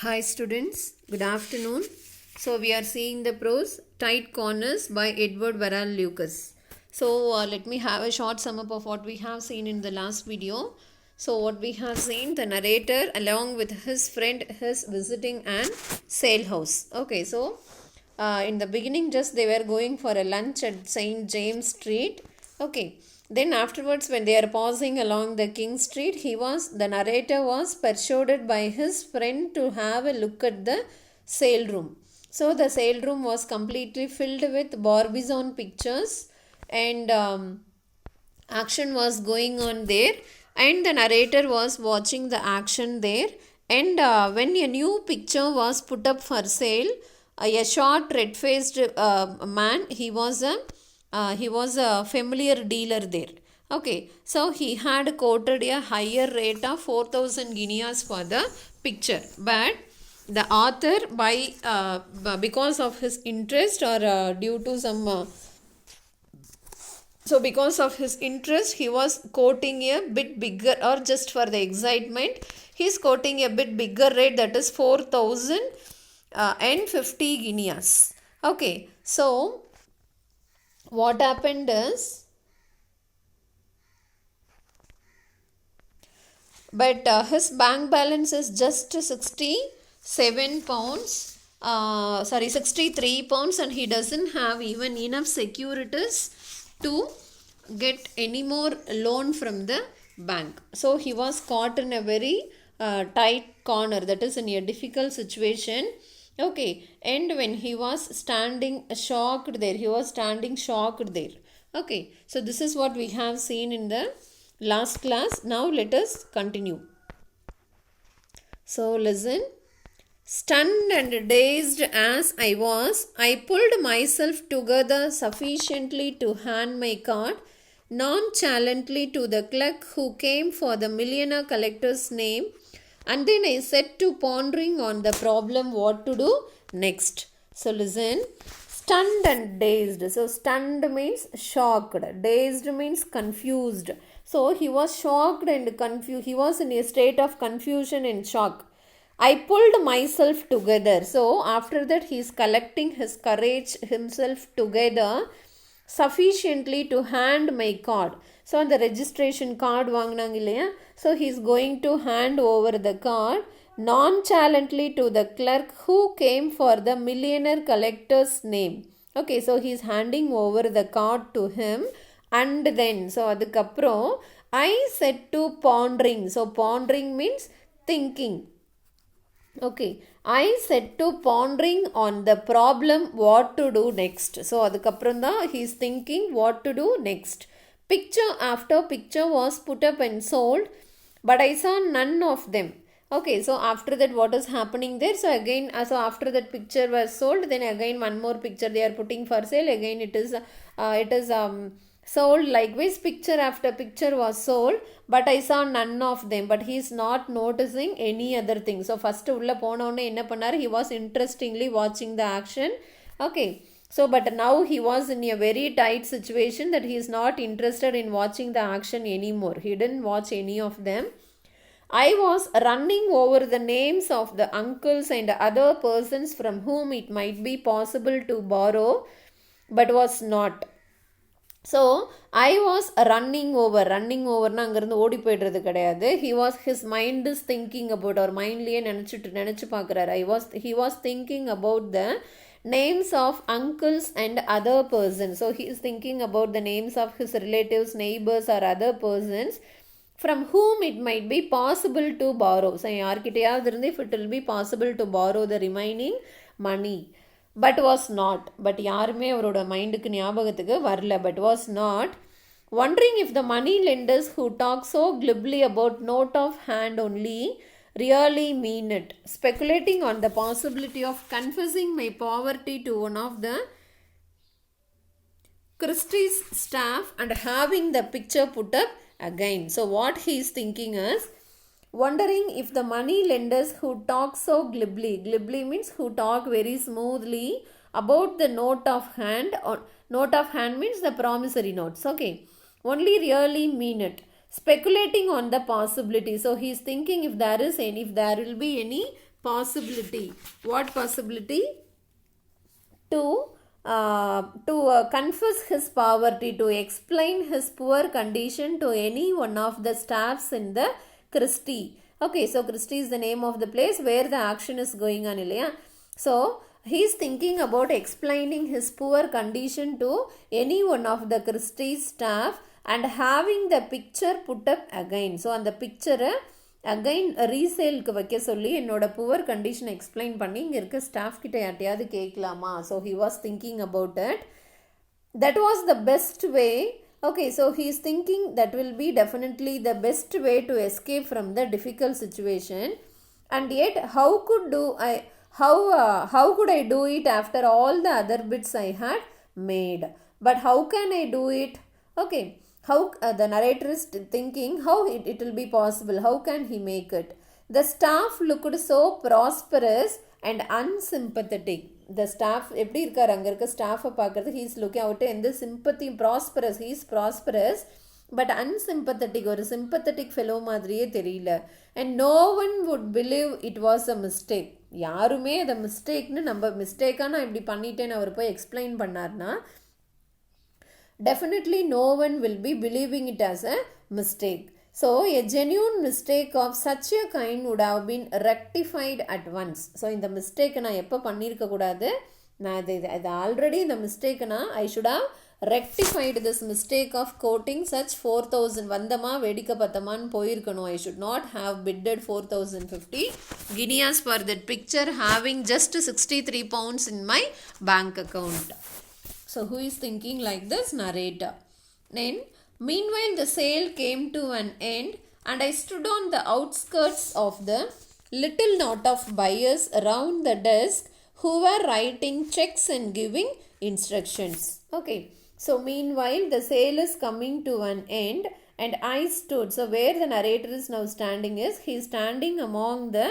Hi students, good afternoon. So we are seeing the prose Tight Corners by Edward Verral Lucas. So let me have a short sum up of what we have seen in the last video. So what we have seen, the narrator along with his friend is visiting an sale house. Okay, so in the beginning just they were going for a lunch at St. James Street. Okay. Then afterwards, when they are pausing along the King Street, the narrator was persuaded by his friend to have a look at the sale room. So the sale room was completely filled with Barbizon pictures, and action was going on there, and the narrator was watching the action there. And when a new picture was put up for sale, a short red-faced man, he was a familiar dealer there. Okay, so he had quoted a higher rate of 4,000 guineas for the picture, but the author, because of his interest or due to some so because of his interest, he was quoting a bit bigger, or just for the excitement, he is quoting a bit bigger rate, that is 4,050 guineas. Okay, so what happened is, but his bank balance is just 67 pounds, 63 pounds, and he doesn't have even enough securities to get any more loan from the bank. So he was caught in a very tight corner, that is in a difficult situation. Okay, and when he was standing shocked there, Okay, so this is what we have seen in the last class. Now let us continue. So listen. Stunned and dazed as I was, I pulled myself together sufficiently to hand my card nonchalantly to the clerk who came for the millionaire collector's name, and then I set to pondering on the problem what to do next. So listen. Stunned and dazed. So stunned means shocked. Dazed means confused. So he was shocked and confused. He was in a state of confusion and shock. I pulled myself together. So after that he is collecting his courage himself together sufficiently to hand my card. So the registration card vaangnanga illaya. So he is going to hand over the card nonchalantly to the clerk who came for the millionaire collector's name. Okay, so he is handing over the card to him, and then so adukaprom I set to pondering. So pondering means thinking. Okay, I set to pondering on the problem what to do next. So adukapram da he is thinking what to do next. Picture after picture was put up and sold, but I saw none of them. Okay, so after that what is happening there? So again, so after that picture was sold, then again one more picture they are putting for sale. Again it is sold. Likewise, picture after picture was sold, but I saw none of them. But he is not noticing any other thing. So first ulla ponavone enna pannar, he was interestingly watching the action. Okay, so but now he was in a very tight situation that he is not interested in watching the action anymore. He didn't watch any of them. I was running over the names of the uncles and other persons from whom it might be possible to borrow, but was not. So I was running over na அங்கிருந்து ஓடி போயிடுறது கிடையாது. His mind is thinking about, or mindலியே நினச்சி பார்க்குறாரு. He was thinking about the names of uncles and other persons. So he is thinking about the names of his relatives, neighbors or other persons from whom it might be possible to borrow. So யார்கிட்டயாவது இருந்து if it will be possible to borrow the remaining money. But was not. But யாருமே அவரோட மைண்டுக்கு ஞாபகத்துக்கு வரல. But was not. Wondering if the money lenders who talk so glibly about note of hand only really mean it. Speculating on the possibility of confessing my poverty to one of the Christie's staff and having the picture put up again. So what he is thinking is, wondering if the money lenders who talk so glibly means who talk very smoothly about the note of hand, or note of hand means the promissory notes. Okay, only really mean it. Speculating on the possibility. So he is thinking if there will be any possibility. What possibility? To confess his poverty, to explain his poor condition to any one of the staffs in the Christie. Okay, so Christie is the name of the place where the action is going on. So he is thinking about explaining his poor condition to any one of the Christie staff and having the picture put up again. So on the picture again ரீசேலுக்கு வைக்க சொல்லி என்னோட poor கண்டிஷனை explain பண்ணி இங்கே இருக்க staff கிட்ட யார்ட்டையாவது கேட்கலாமா. So he was thinking about it. That was the best way. Okay, so he is thinking that will be definitely the best way to escape from the difficult situation. And yet, how could I do it after all the other bits I had made? But how can I do it? Okay, how the narrator is thinking how it will be possible. How can he make it? The staff looked so prosperous and unsympathetic. The staff எப்படி இருக்கார் அங்கே இருக்க ஸ்டாஃபை பார்க்குறது. he is looking out எந்த sympathy prosperous. he is prosperous but unsympathetic. ஒரு sympathetic fellow மாதிரியே தெரியல. and no one would believe it was a mistake. யாருமே அதை மிஸ்டேக்னு நம்ம மிஸ்டேக்காக நான் இப்படி பண்ணிட்டேன்னு அவர் போய் எக்ஸ்பிளைன் பண்ணார்னா definitely no one will be believing it as a mistake. So a genuine mistake of such a kind would have been rectified at once. So இந்த மிஸ்டேக்கை நான் எப்போ பண்ணியிருக்க கூடாது, நான் இது ஆல்ரெடி இந்த மிஸ்டேக்கை I should have rectified this mistake of quoting such 4,000 வந்தமா வேடிக்கை பத்தமான்னு போயிருக்கணும். I should not have bidded 4,050 guineas for that picture having just 63 pounds in my bank account. So who is thinking like this? Narrator. Then meanwhile the sale came to an end and I stood on the outskirts of the little knot of buyers around the desk who were writing checks and giving instructions. Okay, so meanwhile the sale is coming to an end and I stood. So where the narrator is now standing is he is standing among the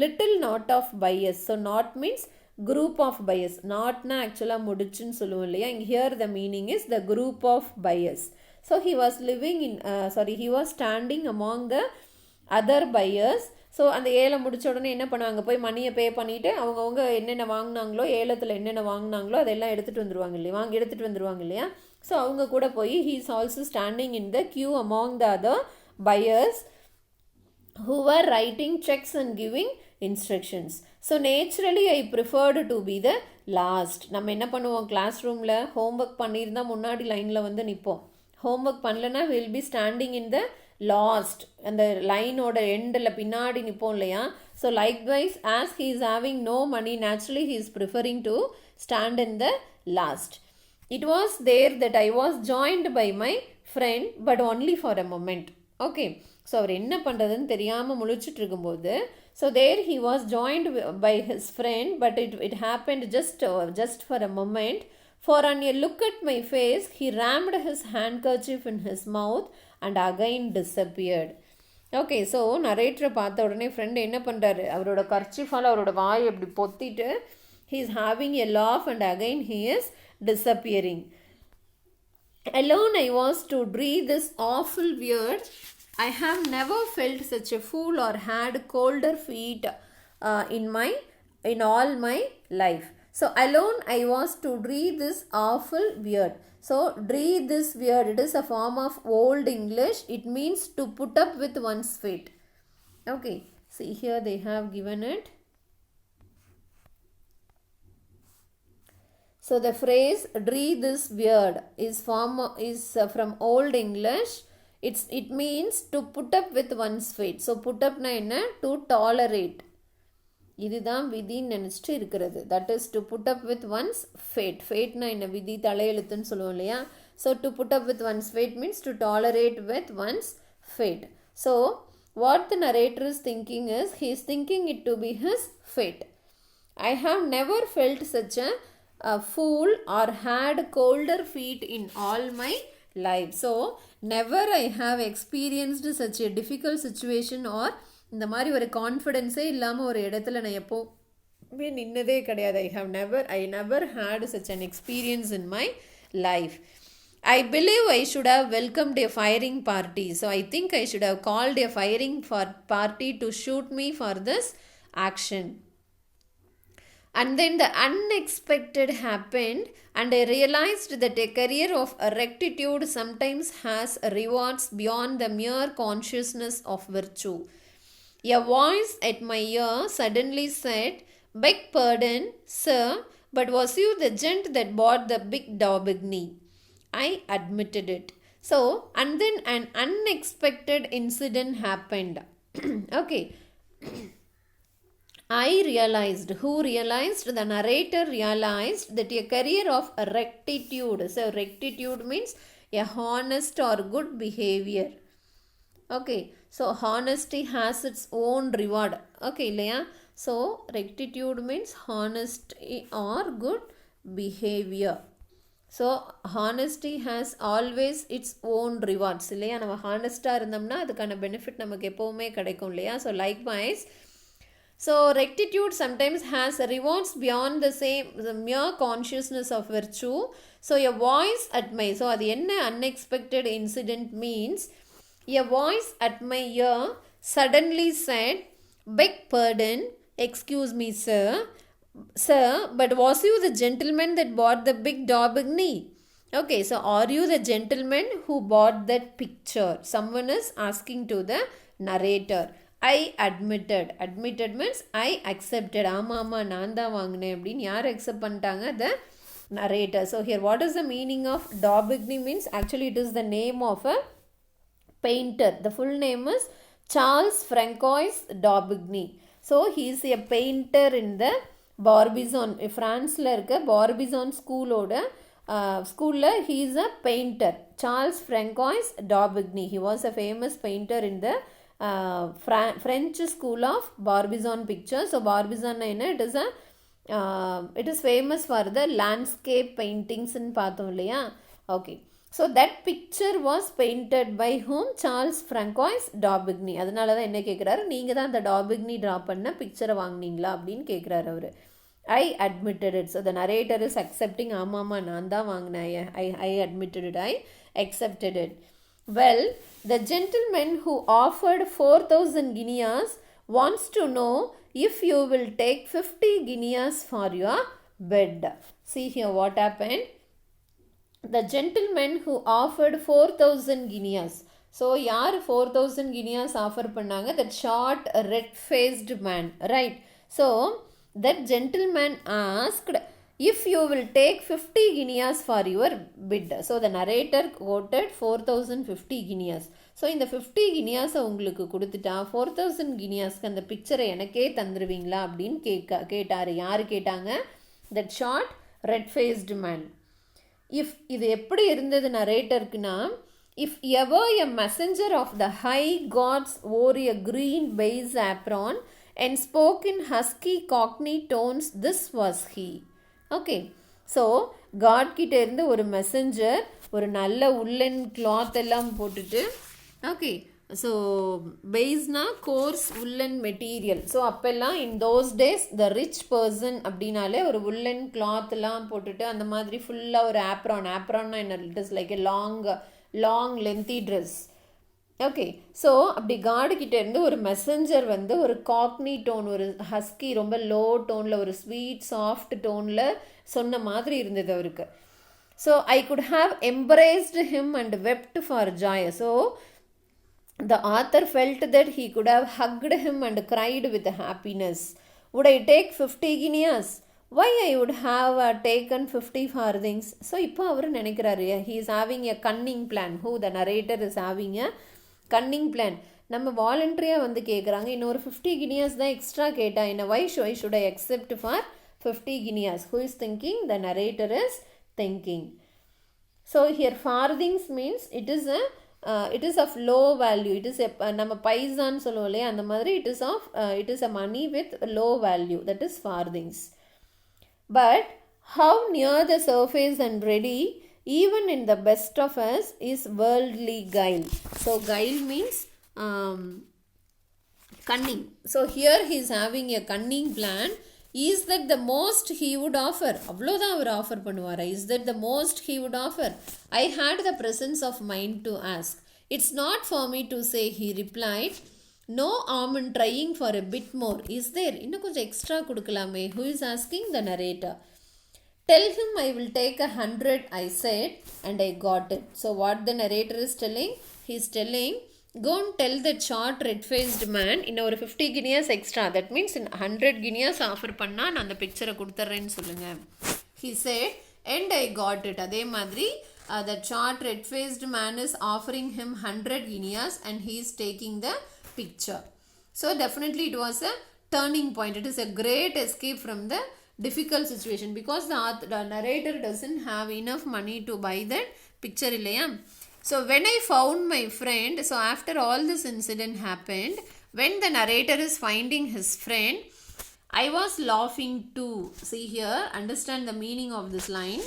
little knot of buyers. So knot means group of buyers. Notna actually முடிச்சுன்னு சொல்லுவோம் இல்லையா. Here the meaning is the group of buyers. So he was living in he was standing among the other buyers. So அந்த ஏலம் முடிச்ச உடனே என்ன பண்ணுவாங்க, போய் மணியை பே பண்ணிவிட்டு அவங்கவுங்க என்னென்ன வாங்கினாங்களோ ஏலத்தில் என்னென்ன வாங்கினாங்களோ அதெல்லாம் எடுத்துகிட்டு வந்துடுவாங்க இல்லையா. ஸோ அவங்க கூட போய் he is also standing in the queue among the other buyers who were writing checks and giving instructions. So naturally I preferred to be the last. நம்ம என்ன பண்ணுவோம், கிளாஸ் ரூமில் ஹோம்ஒர்க் பண்ணியிருந்தால் முன்னாடி லைனில் வந்து நிற்போம். ஹோம்ஒர்க் பண்ணலன்னா will be standing in the last, அந்த லைனோட எண்டில் பின்னாடி நிற்போம் இல்லையா. So likewise as he is having no money naturally he is preferring to stand in the last. It was there that I was joined by my friend but only for a moment. Okay, so அவர் என்ன பண்ணுறதுன்னு தெரியாமல் முழிச்சிட்டு இருக்கும்போது so there he was joined by his friend but it happened just for a moment. For on a look at my face he rammed his handkerchief in his mouth and again disappeared. Okay, so narrator பார்த்த உடனே friend என்ன பண்ணுறாரு, அவரோட கர்ச்சிஃபால் அவரோட வாய் அப்படி பொத்திட்டு he is having a laugh and again he is disappearing. Alone I was to breathe this awful weird. I have never felt such a fool or had colder feet in all my life. So alone I was to breathe this awful weird. So breathe this weird, it is a form of old English. It means to put up with one's fate. Okay, see here they have given it. So the phrase breathe this weird is from old English. It means to put up with one's fate. So put up na enna, to tolerate. இதுதான் விதின்னு நினச்சிட்டு இருக்கிறது. That is to put up with one's fate. ஃபேட்னா என்ன, விதி தலையெழுத்துன்னு சொல்லுவோம் இல்லையா. So to put up with one's fate means to tolerate with one's fate. So what the narrator is thinking is he is thinking it to be his fate. I have never felt such a fool or had colder feet in all my life. So never I have experienced such a difficult situation or இந்த மாதிரி ஒரு கான்ஃபிடென்ஸே இல்லாமல் ஒரு இடத்துல நான் எப்போவுமே நின்னதே கிடையாது. I never had such an experience in my life. I believe I should have welcomed a firing party. So I think I should have called a firing party to shoot me for this action. And then the unexpected happened, and I realized that a career of rectitude sometimes has rewards beyond the mere consciousness of virtue. A voice at my ear suddenly said, "Beg pardon, sir, but was you the gent that bought the big Daubigny?" I admitted it. So, and then an unexpected incident happened. Okay. I realized, who realized? The narrator realized that a career of rectitude. So, rectitude means a honest or good behavior. Okay, so honesty has its own reward. Okay, Leah. So, rectitude means honesty or good behavior. So, honesty has always its own rewards. இல்லையா நம்ம ஹானஸ்டாக இருந்தோம்னா அதுக்கான benefit நமக்கு எப்போவுமே கிடைக்கும் இல்லையா. So likewise, so rectitude sometimes has rewards beyond the mere consciousness of virtue. So a voice at my, so அது என்ன unexpected incident means, a voice at my ear suddenly said, "Beg pardon, excuse me, sir, but was you the gentleman that bought the big Daubigny?" Okay, so are you the gentleman who bought that picture? Someone is asking to the narrator. I admitted. Admitted means I accepted. ஆமாம் நான் தான் வாங்கினேன் அப்படின்னு யார் accept பண்ணிட்டாங்க? The narrator. So here what is the meaning of Daubigny means? Actually it is the name of a painter. The full name is Charles Francois Daubigny. So he is a painter in the Barbizon. ஃப்ரான்ஸில் இருக்க Barbizon ஸ்கூலில் he is a painter. Charles Francois Daubigny. He was a famous painter in the French school of Barbizon picture. So Barbizon என்ன, it is famous for the landscape paintings ன்னு பார்த்தோம் இல்லையா. Okay, so that picture was painted by whom? Charles Francois Daubigny. அதனால தான் என்ன கேட்குறாரு, நீங்கள் தான் அந்த Daubigny ட்ரா பண்ண பிக்சரை வாங்கினீங்களா அப்படின்னு கேட்குறாரு அவர். I admitted it. So the narrator is accepting, ஆமாம்மா நான் தான் வாங்கினேன். I admitted it. I accepted it. Well, the gentleman who offered 4,000 guineas wants to know if you will take 50 guineas for your bed. See here what happened. The gentleman who offered 4,000 guineas. So, யார் 4,000 guineas offer பண்ணாங்க? That short, red-faced man. Right. So, that gentleman asked, "If you will take 50 guineas for your bid." So the narrator quoted 4,050 guineas. So இந்த 50 guineas உங்களுக்கு கொடுத்துட்டா 4,000 guineasக்கு அந்த பிக்சரை எனக்கே தந்துருவீங்களா அப்படின்னு கேட்டார். யார் கேட்டாங்க? That short red-faced man. If இது எப்படி இருந்தது narratorக்குனா, if ever a messenger of the high gods wore a green baize apron and spoke in husky cockney tones, this was he. Okay, so God கிட்ட இருந்து ஒரு மெசஞ்சர் ஒரு நல்ல உள்ளன் cloth எல்லாம் போட்டுட்டு, ஓகே, ஸோ பெய்ஸ்னா கோர்ஸ் உள்ளன் மெட்டீரியல். ஸோ அப்போல்லாம் in those days the rich person அப்படின்னாலே ஒரு உள்ளன் கிளாத்லாம் போட்டுட்டு அந்த மாதிரி ஃபுல்லாக ஒரு ஆப்ரான்னா என்ன, it is like a long lengthy dress. Okay, so அப்படி காடுகிட்ட இருந்து ஒரு மெசஞ்சர் வந்து ஒரு காக்னி டோன், ஒரு ஹஸ்கி ரொம்ப லோ டோனில், ஒரு ஸ்வீட் சாஃப்ட் டோனில் சொன்ன மாதிரி இருந்தது அவருக்கு. So I could have embraced him and wept for joy. So the author felt that he could have hugged him and cried with happiness. Would I take 50 guineas? Why I would have taken 50 farthings? So இப்போ அவர் நினைக்கிறாரு, he is having a cunning plan. Who? The narrator is having a cunning plan. நம்ம வாலண்டரியாக வந்து கேட்குறாங்க, இன்னொரு 50 guineas தான் extra கேட்டா என்ன, why should I accept for 50 guineas? Who is thinking? The narrator is thinking. So here farthings means it is of low value. It is நம்ம பைசான்னு சொல்லுவோம் இல்லையா, அந்த மாதிரி it is a money with low value, that is farthings. But how near the surface and ready, even in the best of us, is worldly guile. So guile means cunning. So here he is having a cunning plan. Is that the most he would offer? அவ்வளோதான் அவர் offer பண்ணுவாரா? Is that the most he would offer? I had the presence of mind to ask. It's not for me to say, he replied. No harm in trying for a bit more. Is there? இன்னும் கொஞ்சம் extra கொடுக்கலாமே. Who is asking? The narrator. Tell him I will take 100, I said, and I got it. So what the narrator is telling? He is telling, go and tell that short red-faced man in ஒரு 50 guineas extra. That means in 100 guineas offer பண்ணா நான் அந்த பிக்சரை கொடுத்துறேன்னு சொல்லுங்க. He said, and I got it. அதே மாதிரி that short red-faced man is offering him 100 guineas and he is taking the picture. So definitely it was a turning point. It is a great escape from the difficult situation because the narrator doesn't have enough money to buy that picture இல்லையா. So when I found my friend, so after all this incident happened, when the narrator is finding his friend, I was laughing too. See here, understand the meaning of this line.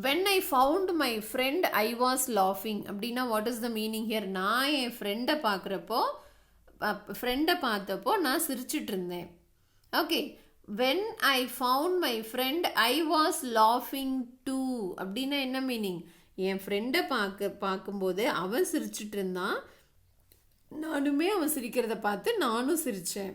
When I found my friend, I was laughing. அப்படின்னா what is the meaning here? நான் என் ஃப்ரெண்டை பார்த்தப்போ நான் சிரிச்சிட்டு இருந்தேன். Okay. When I found my friend, I was laughing too. அப்படின்னா என்ன meaning? என் ஃப்ரெண்டை பார்க்கும்போது அவன் சிரிச்சிட்டு இருந்தான், நானுமே அவன் சிரிக்கிறத பார்த்து நானும் சிரித்தேன்.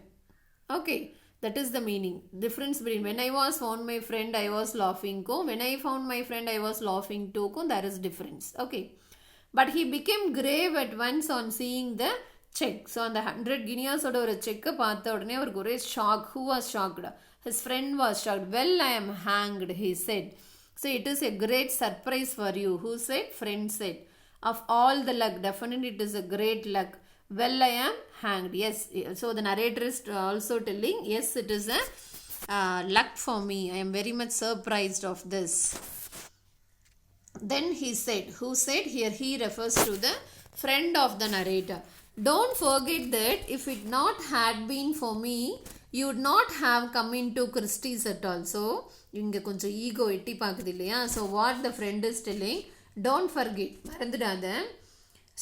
Okay, that is the meaning. Difference between when I was found my friend, I was laughing ko, when I found my friend, I was laughing too ko, there is difference. Okay, but he became grave at once on seeing the check. So அந்த 100 guineas ஓட ஒரு செக்கை பார்த்த உடனே அவருக்கு ஒரே shock. Who was shocked? His friend was shocked. Well, I am hanged, he said. So it is a great surprise for you. Who said? Friend said. Of all the luck, definitely it is a great luck. Well, I am hanged. Yes. So the narrator is also telling, yes, it is a luck for me. I am very much surprised of this. Then he said. Who said? Here he refers to the friend of the narrator. Don't forget that if it not had been for me, you would not have come into Christie's at all. So இங்கே கொஞ்சம் ego எட்டி பார்க்குது இல்லையா. So what the friend is telling, don't forget, மறந்துடாத.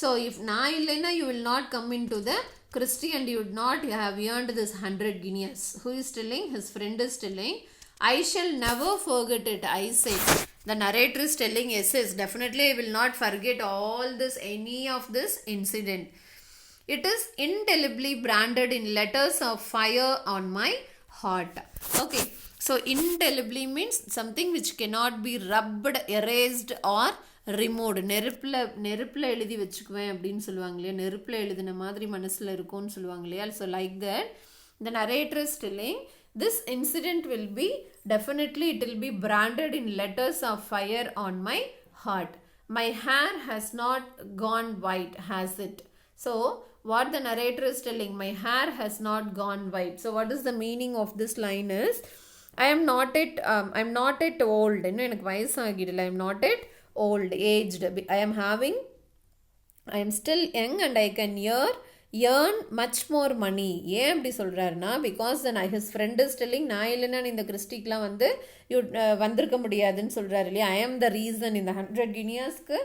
So if நான் இல்லைன்னா you will not come into the Christie and you would not have earned this 100 guineas. Who is telling? His friend is telling, I shall never forget it, I said. The narrator is telling, yes, definitely I will not forget all this, any of this incident. It is indelibly branded in letters of fire on my heart. Okay, so indelibly means something which cannot be rubbed, erased or removed. நெருப்பில் எழுதி வச்சுக்குவேன் அப்படின்னு சொல்லுவாங்க இல்லையா, நெருப்பில் எழுதின மாதிரி மனசில் இருக்கும்னு சொல்லுவாங்க இல்லையா. So like that the narrator is telling, this incident will be definitely, it will be branded in letters of fire on my heart. My hair has not gone white, has it? So what the narrator is telling, my hair has not gone white. So what is the meaning of this line is, I am not at old. இன்னும் எனக்கு வயசாகிடல. I am not at old, aged. I am still young and I can earn much more money. ஏன் அப்படி சொல்கிறாருன்னா, because his friend is telling, நான் இல்லைன்னா இந்த கிறிஸ்டிக்கெலாம் வந்திருக்க முடியாதுன்னு சொல்கிறாரு இல்லையா. I am the reason. இந்த 100 guineasக்கு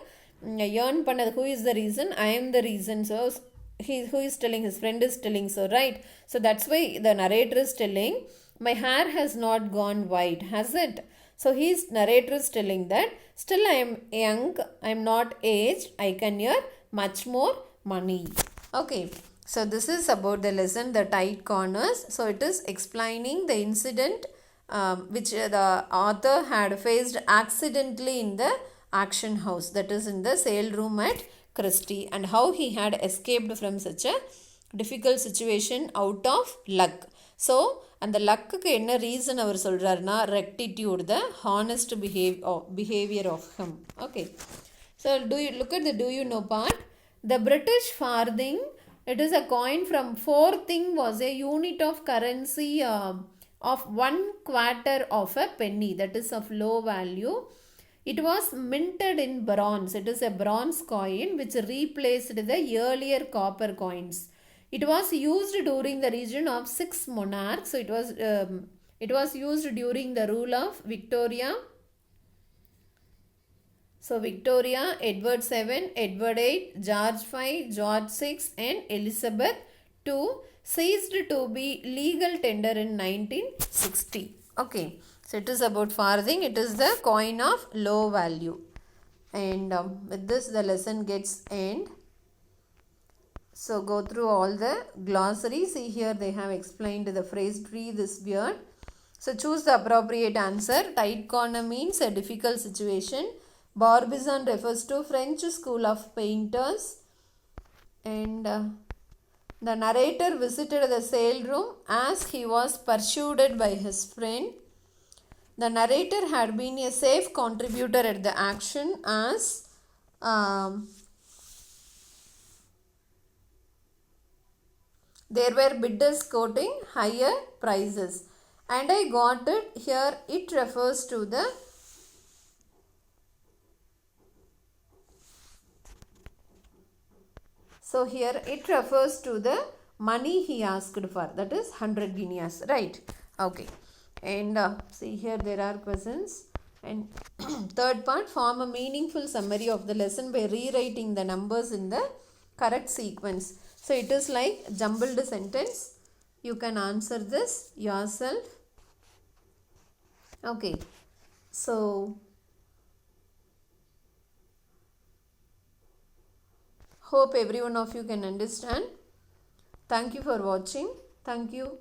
earn பண்ணது. Who is the reason? I am the reason. So who is telling? His friend is telling so, right? So that's why the narrator is telling, my hair has not gone white, has it? So narrator is telling that still I am young, I am not aged, I can earn much more money. Okay, so this is about the lesson, the tight corners. So it is explaining the incident which the author had faced accidentally in the auction house, that is in the sale room at Christie, and how he had escaped from such a difficult situation out of luck. So அந்த லக்குக்கு என்ன reason அவர் சொல்கிறாருன்னா, rectitude, the honest behavior of him. Okay, so look at the do you know part. The British farthing, it is a coin from 4th was a unit of currency of 1 quarter of a penny, that is of low value. It was minted in bronze. It is a bronze coin which replaced the earlier copper coins. It was used during the reign of 6 monarchs. So it was used during the rule of Victoria. So Victoria, Edward VII, Edward VIII, George V, George VI and Elizabeth II ceased to be legal tender in 1960. Okay. So it is about farthing. It is the coin of low value. And with this the lesson gets end. So go through all the glossary. See here they have explained the phrase breathe is weird. So choose the appropriate answer. Tight corner means a difficult situation. Barbizon refers to French school of painters. And the narrator visited the sale room as he was pursued by his friend. The narrator had been a safe contributor at the action as there were bidders quoting higher prices. And I got it. Here it refers to the money he asked for, that is 100 guineas, right? Okay. And see here there are questions. And third part, form a meaningful summary of the lesson by rewriting the numbers in the correct sequence. So it is like jumbled sentence. You can answer this yourself. Okay. So hope every one of you can understand. Thank you for watching. Thank you.